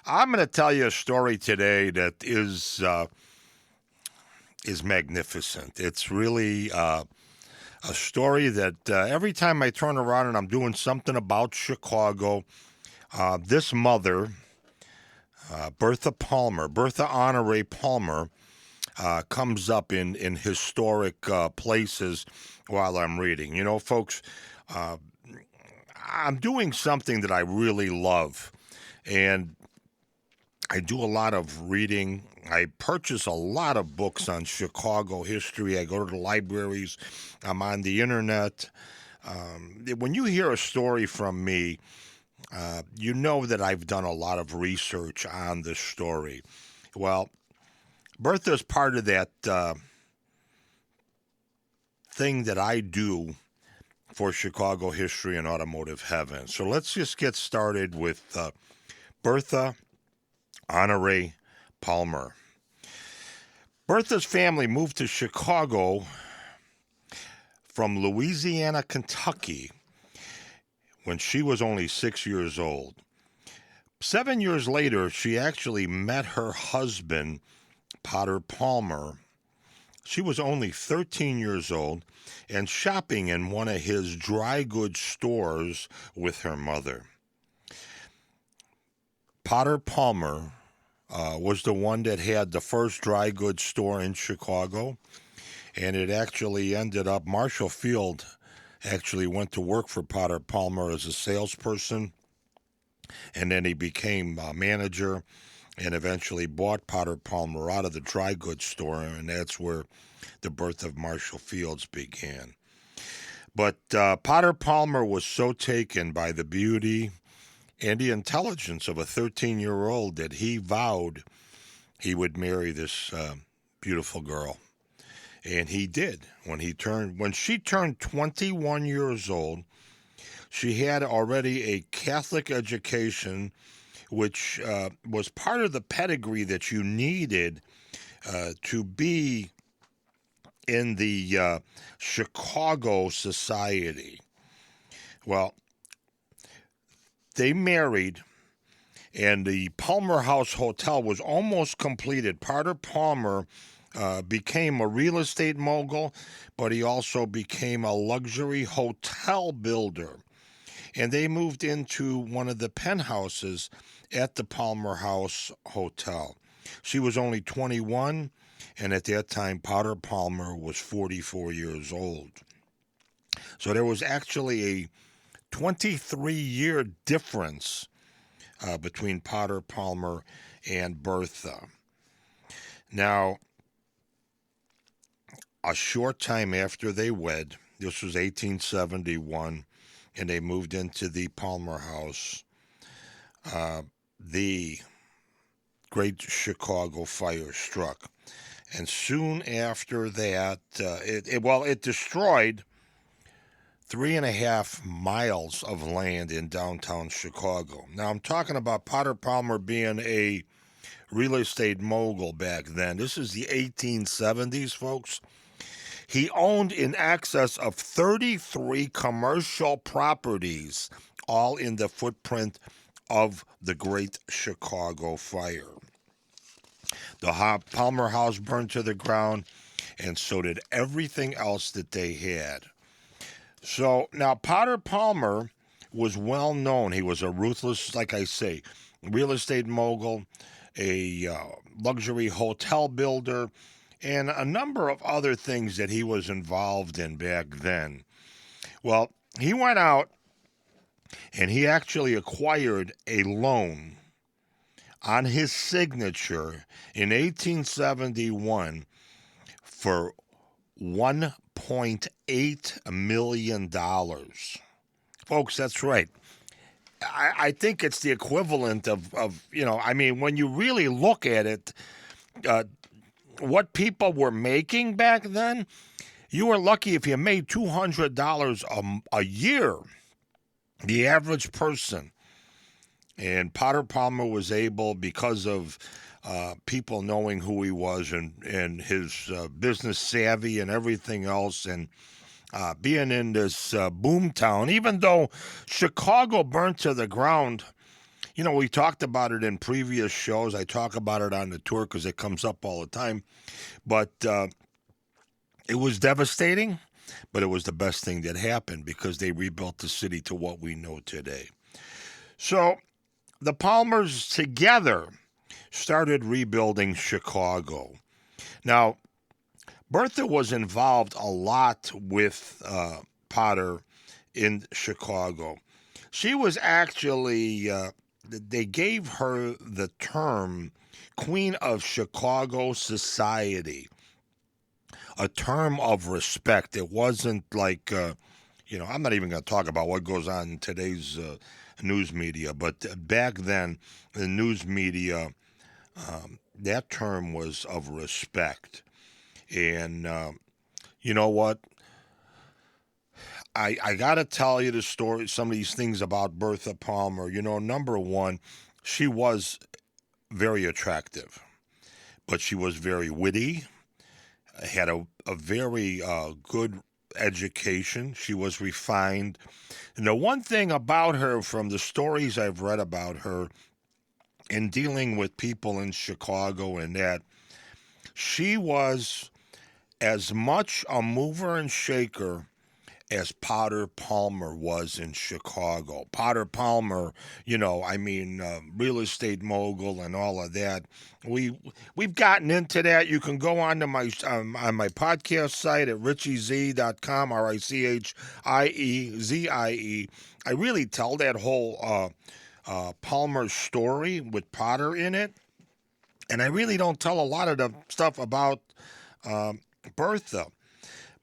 I'm going to tell you a story today that is magnificent. It's really a story that every time I turn around and I'm doing something about Chicago, this mother, Bertha Palmer, Bertha Honore Palmer, comes up in historic places while I'm reading. You know, folks, uh, I'm doing something that I really love, and I do a lot of reading. I purchase a lot of books on Chicago history. I go to the libraries. I'm on the internet. When you hear a story from me, you know that I've done a lot of research on the story. Well, Bertha's part of that thing that I do for Chicago history and automotive heaven. So let's just get started with Bertha Honore Palmer. Bertha's family moved to Chicago from Louisiana, Kentucky, when she was only 6 years old. 7 years later, she actually met her husband, Potter Palmer. She was only 13 years old and shopping in one of his dry goods stores with her mother. Potter Palmer was the one that had the first dry goods store in Chicago, and it actually ended up, Marshall Field actually went to work for Potter Palmer as a salesperson, and then he became a manager and eventually bought Potter Palmer out of the dry goods store, and that's where the birth of Marshall Fields began. But Potter Palmer was so taken by the beauty and the intelligence of a 13-year-old that he vowed he would marry this beautiful girl. And he did. When she turned 21 years old, she had already a Catholic education, which was part of the pedigree that you needed to be in the Chicago society. Well, they married, and the Palmer House Hotel was almost completed. Potter Palmer became a real estate mogul, but he also became a luxury hotel builder. And they moved into one of the penthouses at the Palmer House Hotel. She was only 21, and at that time, Potter Palmer was 44 years old. So there was actually a 23-year difference between Potter Palmer and Bertha. Now, a short time after they wed, this was 1871, and they moved into the Palmer House, the Great Chicago Fire struck. And soon after that, it destroyed 3.5 miles of land in downtown Chicago. Now, I'm talking about Potter Palmer being a real estate mogul back then. This is the 1870s, folks. He owned in excess of 33 commercial properties, all in the footprint of the Great Chicago Fire. The Palmer House burned to the ground, and so did everything else that they had. So now Potter Palmer was well known. He was a ruthless, like I say, real estate mogul, a luxury hotel builder, and a number of other things that he was involved in back then. Well, he went out and he actually acquired a loan on his signature in 1871 for $1.8 million. Folks, that's right. I think it's the equivalent of, when you really look at it, what people were making back then, you were lucky if you made $200 a year, the average person. And Potter Palmer was able, because of people knowing who he was and his business savvy and everything else, and being in this boom town, even though Chicago burnt to the ground, We talked about it in previous shows. I talk about it on the tour because it comes up all the time. But it was devastating, but it was the best thing that happened because they rebuilt the city to what we know today. So the Palmers together started rebuilding Chicago. Now, Bertha was involved a lot with Potter in Chicago. She was actually, they gave her the term Queen of Chicago Society, a term of respect. It wasn't like, I'm not even going to talk about what goes on in today's news media, but back then, the news media, that term was of respect. And you know what? I got to tell you the story, some of these things about Bertha Palmer. Number one, she was very attractive, but she was very witty, had a very good education. She was refined. And the one thing about her, from the stories I've read about her in dealing with people in Chicago, and that she was as much a mover and shaker as Potter Palmer was in Chicago. Potter Palmer, real estate mogul and all of that. We've gotten into that. You can go on to my podcast site at richieze.com, RICHIEZIE. I really tell that whole Palmer story with Potter in it, and I really don't tell a lot of the stuff about Bertha.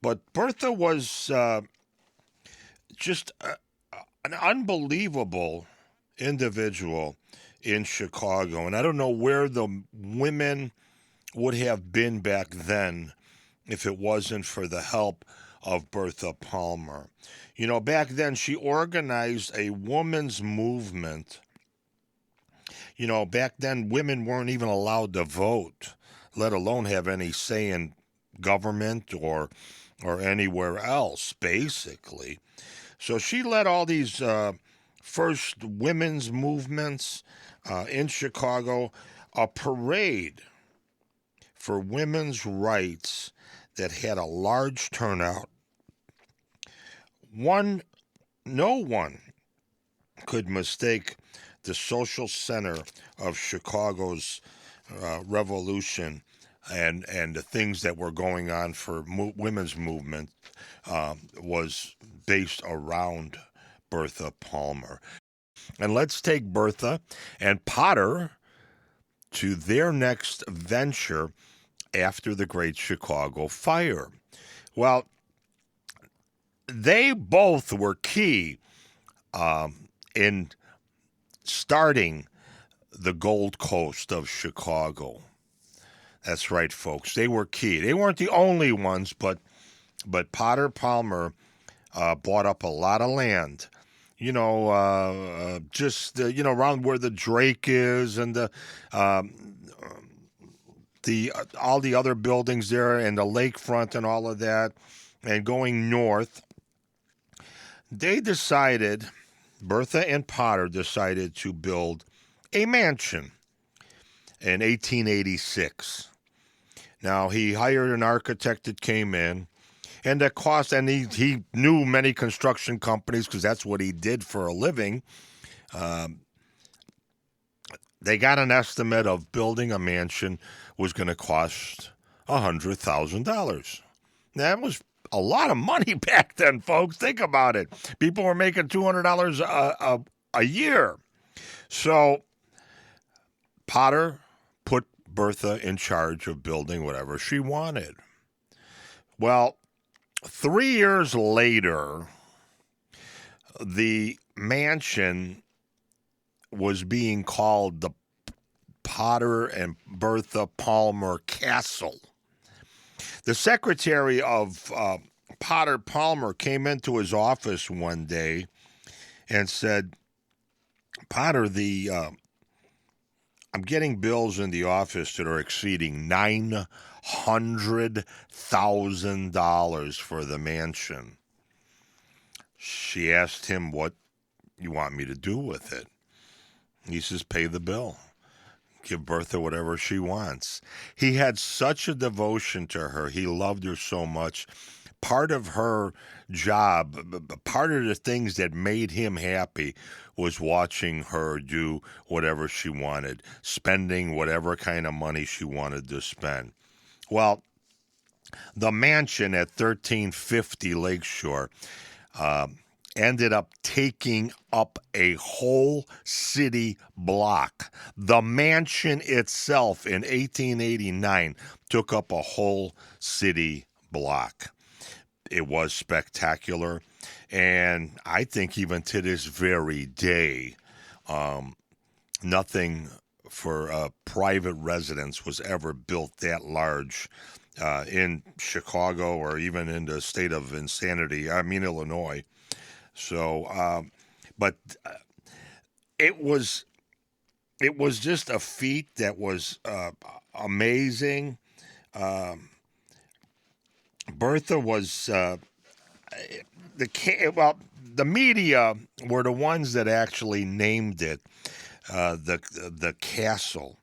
But Bertha was just an unbelievable individual in Chicago. And I don't know where the women would have been back then if it wasn't for the help of Bertha Palmer. Back then she organized a women's movement. Back then women weren't even allowed to vote, let alone have any say in government or anywhere else, basically. So she led all these first women's movements in Chicago, a parade for women's rights that had a large turnout. No one could mistake the social center of Chicago's revolution and the things that were going on for women's movement was based around Bertha Palmer. And let's take Bertha and Potter to their next venture after the Great Chicago Fire. Well, they both were key in starting the Gold Coast of Chicago. That's right, folks. They were key. They weren't the only ones, but Potter Palmer bought up a lot of land. Around where the Drake is and all the other buildings there and the lakefront and all of that, and going north. They decided, Bertha and Potter decided to build a mansion in 1886. Now, he hired an architect that came in, and the cost, and he knew many construction companies because that's what he did for a living. They got an estimate of building a mansion was going to cost $100,000. That was a lot of money back then, folks. Think about it. People were making $200 a year. So Potter put Bertha in charge of building whatever she wanted. Well, 3 years later, the mansion was being called the Potter and Bertha Palmer Castle. The secretary of Potter Palmer came into his office one day and said, Potter, I'm getting bills in the office that are exceeding $900,000 for the mansion. She asked him, what you want me to do with it? He says, pay the bill. Give Bertha whatever she wants. He had such a devotion to her. He loved her so much. Part of her job, part of the things that made him happy was watching her do whatever she wanted, spending whatever kind of money she wanted to spend. Well, the mansion at 1350 Lakeshore ended up taking up a whole city block. The mansion itself in 1889 took up a whole city block. It was spectacular, and I think even to this very day, nothing for a private residence was ever built that large in Chicago or even in the state of insanity, Illinois. So, but it was just a feat that was amazing. Bertha was the media were the ones that actually named it the castle,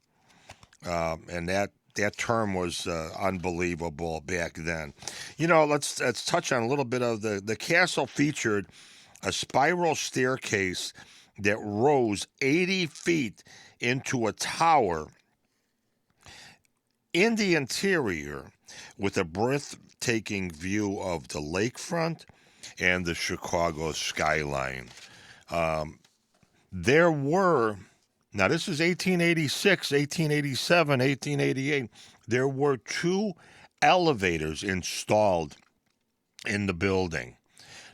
and that term was unbelievable back then. Let's touch on a little bit of the castle. Featured a spiral staircase that rose 80 feet into a tower in the interior with a breathtaking view of the lakefront and the Chicago skyline. There were, now this is 1886, 1887, 1888, there were 2 elevators installed in the building.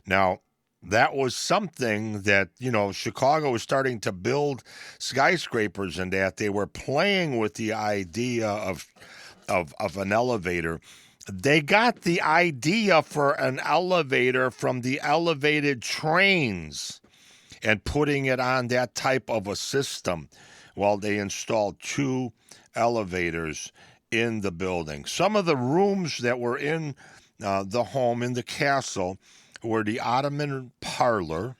Now, that was something that, Chicago was starting to build skyscrapers, and that they were playing with the idea of an elevator. They got the idea for an elevator from the elevated trains and putting it on that type of a system. Well, they installed 2 elevators in the building. Some of the rooms that were in the home, in the castle, were the Ottoman parlor,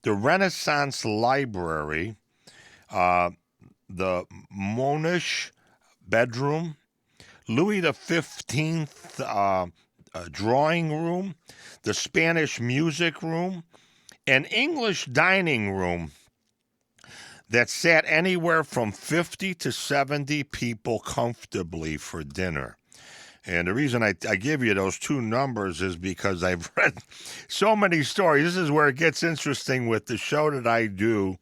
the Renaissance library, the Moorish bedroom, Louis XV drawing room, the Spanish music room, an English dining room that sat anywhere from 50 to 70 people comfortably for dinner. And the reason I give you those 2 numbers is because I've read so many stories. This is where it gets interesting with the show that I do.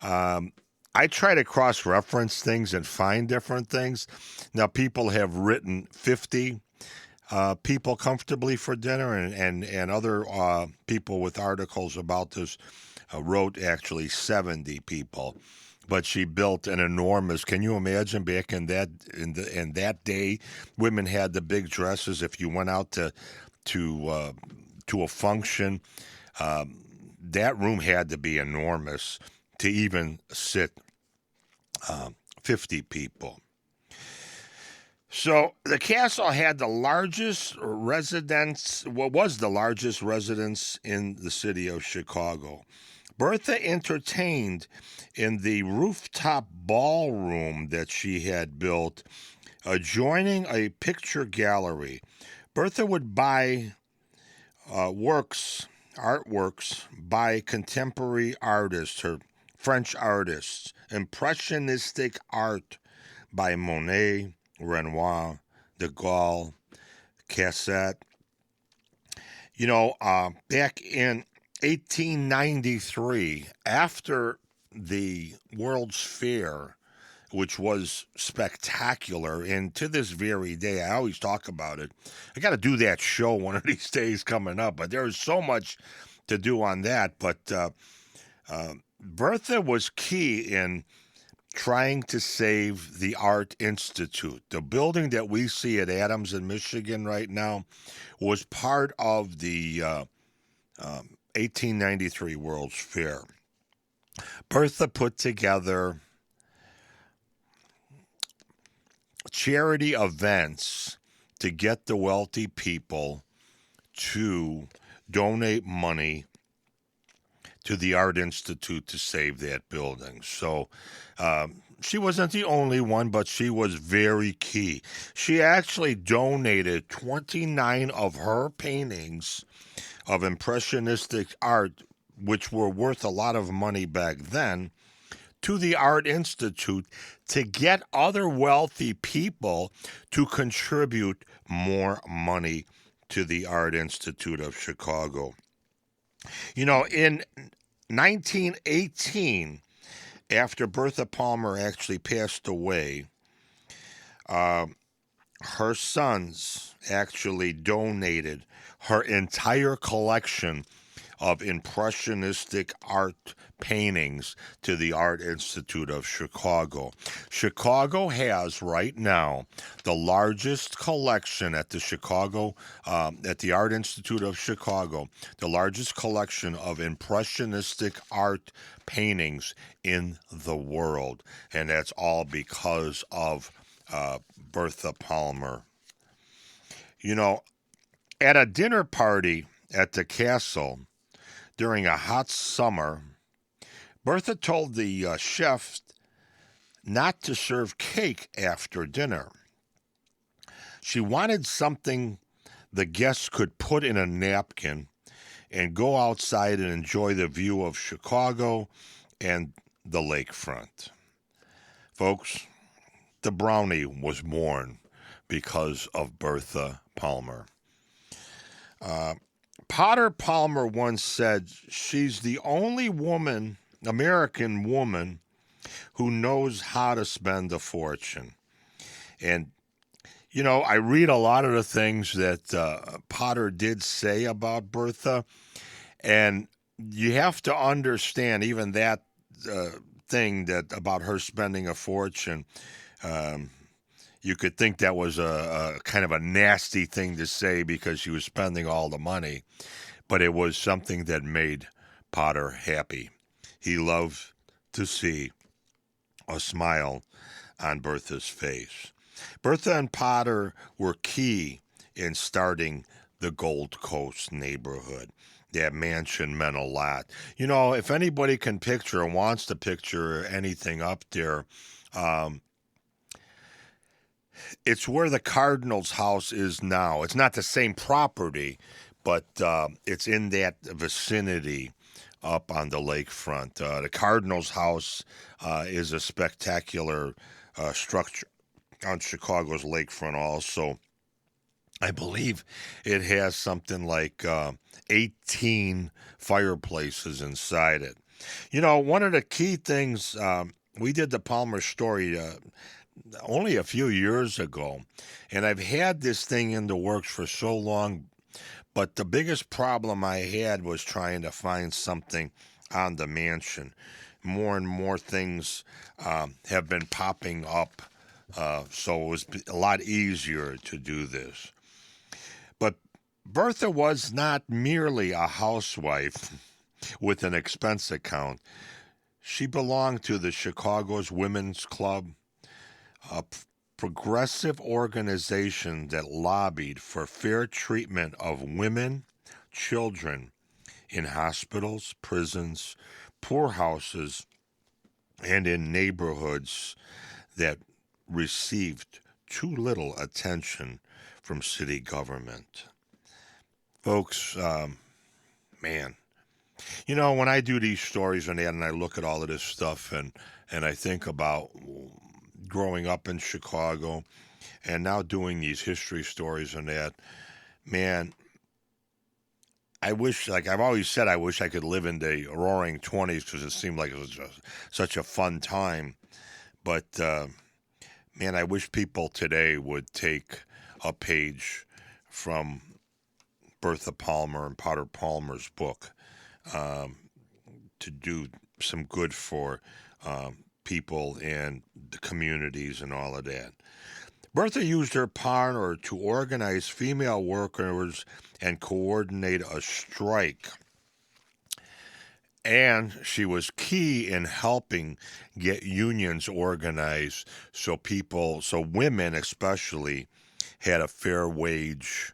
I try to cross-reference things and find different things. Now, people have written 50 people comfortably for dinner, and other people with articles about this wrote actually 70 people. But she built an enormous. Can you imagine back in that day, women had the big dresses. If you went out to a function, that room had to be enormous to even sit 50 people. So the castle had the largest residence. What was the largest residence in the city of Chicago? Bertha entertained in the rooftop ballroom that she had built, adjoining a picture gallery. Bertha would buy artworks by contemporary artists, her French artists, impressionistic art by Monet, Renoir, de Gaulle, Cassatt. Back in 1893, after the World's Fair, which was spectacular, and to this very day, I always talk about it. I got to do that show one of these days coming up, but there is so much to do on that. But Bertha was key in trying to save the Art Institute. The building that we see at Adams in Michigan right now was part of the 1893 World's Fair. Bertha put together charity events to get the wealthy people to donate money to the Art Institute to save that building. So she wasn't the only one, but she was very key. She actually donated 29 of her paintings of impressionistic art, which were worth a lot of money back then, to the Art Institute to get other wealthy people to contribute more money to the Art Institute of Chicago. You know, in 1918, after Bertha Palmer actually passed away, her sons actually donated her entire collection of impressionistic art paintings to the Art Institute of Chicago. Chicago has right now the largest collection at the at the Art Institute of Chicago, the largest collection of impressionistic art paintings in the world. And that's all because of Bertha Palmer. You know, at a dinner party at the castle during a hot summer, Bertha told the chef not to serve cake after dinner. She wanted something the guests could put in a napkin and go outside and enjoy the view of Chicago and the lakefront. Folks, the brownie was born because of Bertha Palmer. Potter Palmer once said she's the only American woman, who knows how to spend a fortune. And, you know, I read a lot of the things that Potter did say about Bertha, and you have to understand even that thing that about her spending a fortune. You could think that was a kind of a nasty thing to say because she was spending all the money, but it was something that made Potter happy. He loved to see a smile on Bertha's face. Bertha and Potter were key in starting the Gold Coast neighborhood. That mansion meant a lot. You know, if anybody can picture or wants to picture anything up there, it's where the Cardinals' house is now. It's not the same property, but it's in that vicinity up on the lakefront. The Cardinals' house is a spectacular structure on Chicago's lakefront also. I believe it has something like 18 fireplaces inside it. You know, one of the key things, we did the Palmer story only a few years ago, and I've had this thing in the works for so long, but the biggest problem I had was trying to find something on the mansion. More and more things have been popping up, so it was a lot easier to do this. But Bertha was not merely a housewife with an expense account. She belonged to the Chicago's Women's Club, a progressive organization that lobbied for fair treatment of women, children in hospitals, prisons, poorhouses, and in neighborhoods that received too little attention from city government. Folks, man, you know, when I do these stories and I look at all of this stuff and I think about growing up in Chicago and now doing these history stories and that, man, I wish, like I've always said, I wish I could live in the roaring 20s because it seemed like it was such a fun time. But, man, I wish people today would take a page from Bertha Palmer and Potter Palmer's book to do some good for people and the communities and all of that. Bertha used her power to organize female workers and coordinate a strike. And she was key in helping get unions organized so women especially had a fair wage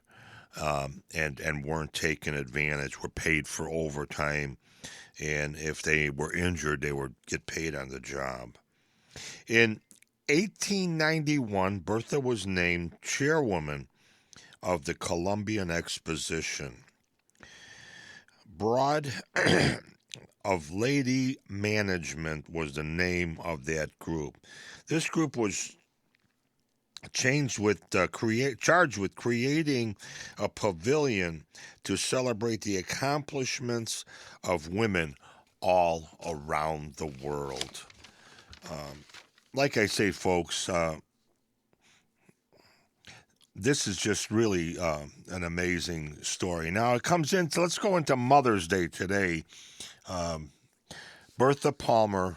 and weren't taken advantage, were paid for overtime and if they were injured, they would get paid on the job. In 1891, Bertha was named chairwoman of the Columbian Exposition. Broad of Lady Management was the name of that group. This group was charged with creating a pavilion to celebrate the accomplishments of women all around the world. Like I say, folks, this is just really an amazing story. Now it comes into, let's go into Mother's Day today. Bertha Palmer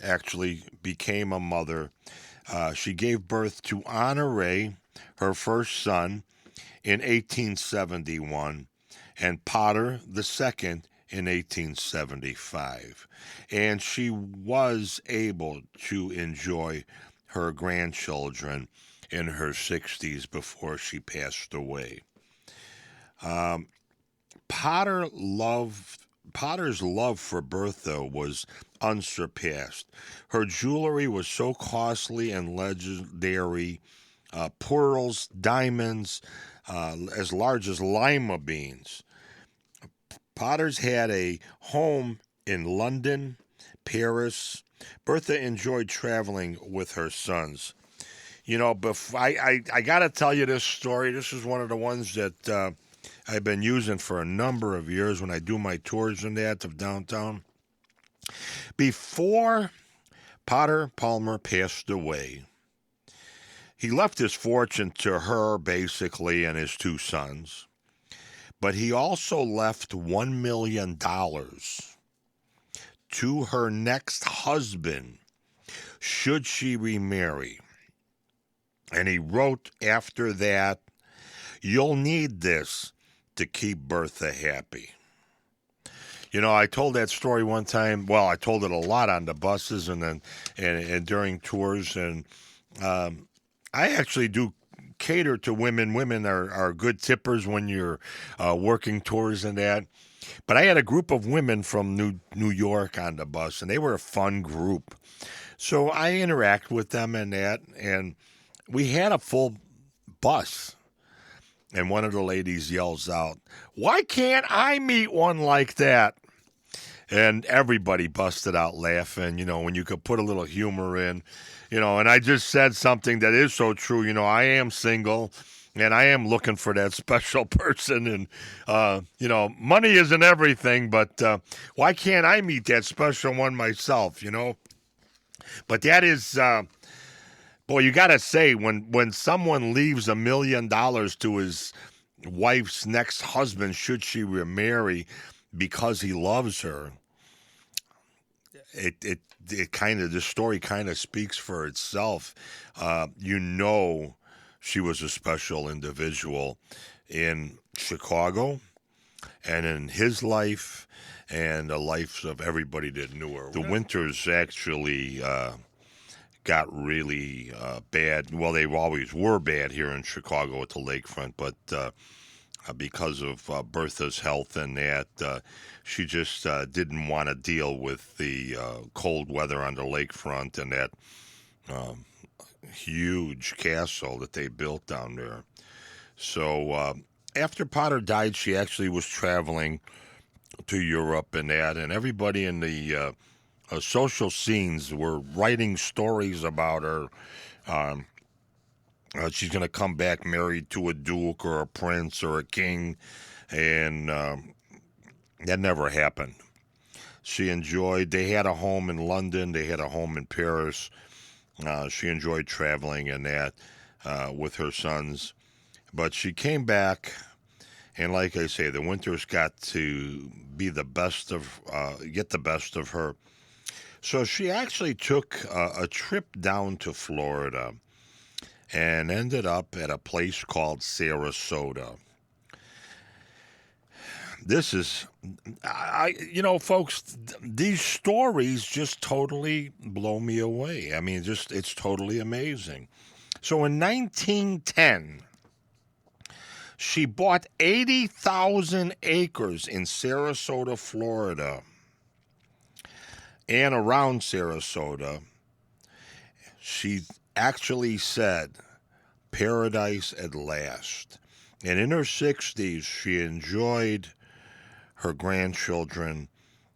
actually became a mother. She gave birth to Honore, her first son, in 1871, and Potter II in 1875. And she was able to enjoy her grandchildren in her 60s before she passed away. Potter's love for Bertha was unsurpassed. Her jewelry was so costly and legendary. Pearls, diamonds, as large as lima beans. Potter's had a home in London, Paris. Bertha enjoyed traveling with her sons. You know, I got to tell you this story. This is one of the ones that I've been using for a number of years when I do my tours and that of downtown. Before Potter Palmer passed away, he left his fortune to her, basically, and his two sons. But he also left $1 million to her next husband, should she remarry. And he wrote after that, "You'll need this to keep Bertha happy." You know, I told that story one time. Well, I told it a lot on the buses and then and during tours. And I actually do cater to women. Women are good tippers when you're working tours and that. But I had a group of women from New York on the bus, and they were a fun group. So I interact with them and that, and we had a full bus. And one of the ladies yells out, "Why can't I meet one like that?" And everybody busted out laughing, you know, when you could put a little humor in, you know. And I just said something that is so true. You know, I am single, and I am looking for that special person. And, you know, money isn't everything, but why can't I meet that special one myself, you know? But that is... boy, you got to say, when someone leaves $1 million to his wife's next husband, should she remarry, because he loves her, it kind of, the story kind of speaks for itself. You know, she was a special individual in Chicago and in his life and the lives of everybody that knew her. The winters actually got really bad. Well, they always were bad here in Chicago at the lakefront, but because of Bertha's health and that, she just didn't want to deal with the cold weather on the lakefront and that huge castle that they built down there. So after Potter died, she actually was traveling to Europe and that, and everybody in the social scenes were writing stories about her. She's going to come back married to a duke or a prince or a king, and that never happened. They had a home in London, they had a home in Paris. She enjoyed traveling and that with her sons. But she came back, and like I say, the winters got to be get the best of her. So she actually took a trip down to Florida and ended up at a place called Sarasota. This is, folks, these stories just totally blow me away. I mean, it's totally amazing. So in 1910, she bought 80,000 acres in Sarasota, Florida. and around Sarasota, she actually said, "Paradise at last." And in her 60s, she enjoyed her grandchildren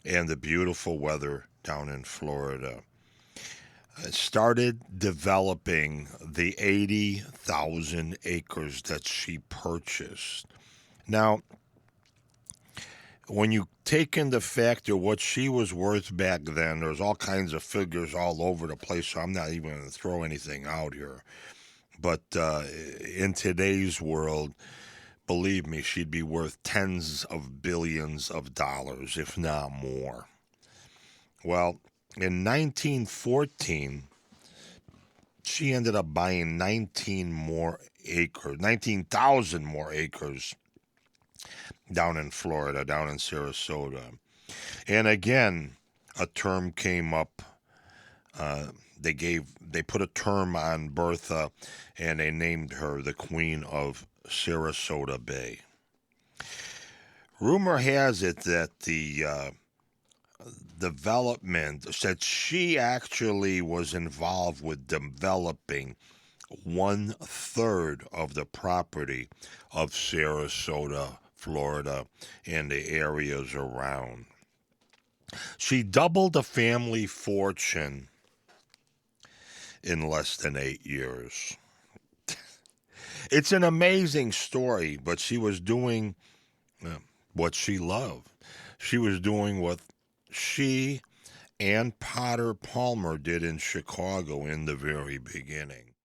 and the beautiful weather down in Florida. Started developing the 80,000 acres that she purchased. Now, when you take into factor what she was worth back then, there's all kinds of figures all over the place, so I'm not even going to throw anything out here. But in today's world, believe me, she'd be worth tens of billions of dollars, if not more. Well, in 1914, she ended up buying 19,000 more acres down in Florida, down in Sarasota. And again, a term came up. They put a term on Bertha, and they named her the Queen of Sarasota Bay. Rumor has it that the development said she actually was involved with developing 1/3 of the property of Sarasota, Florida, and the areas around. She doubled the family fortune in less than 8 years. It's an amazing story, but she was doing what she loved. She was doing what she and Bertha Palmer did in Chicago in the very beginning.